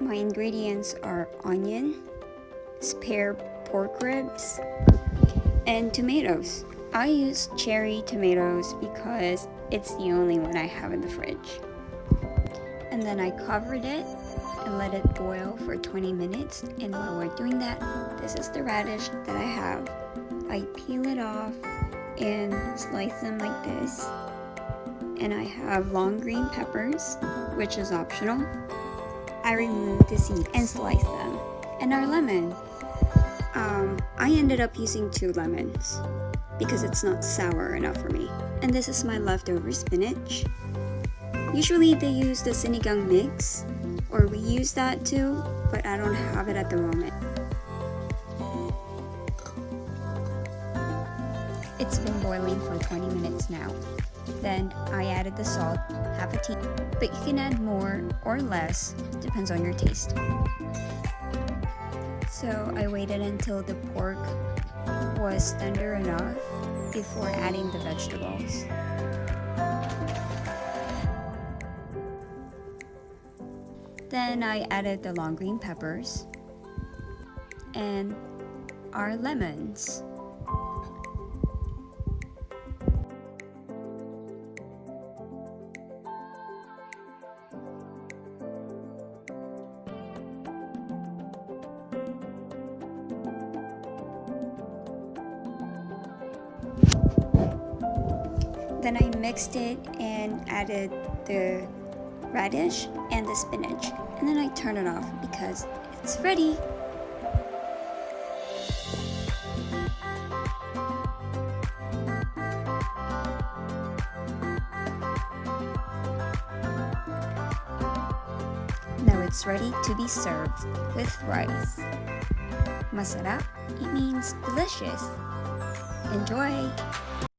My ingredients are onion, spare pork ribs, and tomatoes. I use cherry tomatoes because it's the only one I have in the fridge. And then I covered it and let it boil for 20 minutes. And while we're doing that, this is the radish that I have. I peel it off and slice them like this. And I have long green peppers, which is optional. I remove the seeds and slice them. And our lemon. I ended up using 2 lemons because it's not sour enough for me. And this is my leftover spinach. Usually they use the Sinigang mix, or we use that too, but I don't have it at the moment. It's been boiling for 20 minutes now. Then I added the salt, half a teaspoon, but you can add more or less, depends on your taste. So I waited until the pork was tender enough before adding the vegetables. Then I added the long green peppers and our lemons. Then I mixed it and added the radish and the spinach. And then I turn it off because it's ready. Now it's ready to be served with rice. Masarap, it means delicious. Enjoy!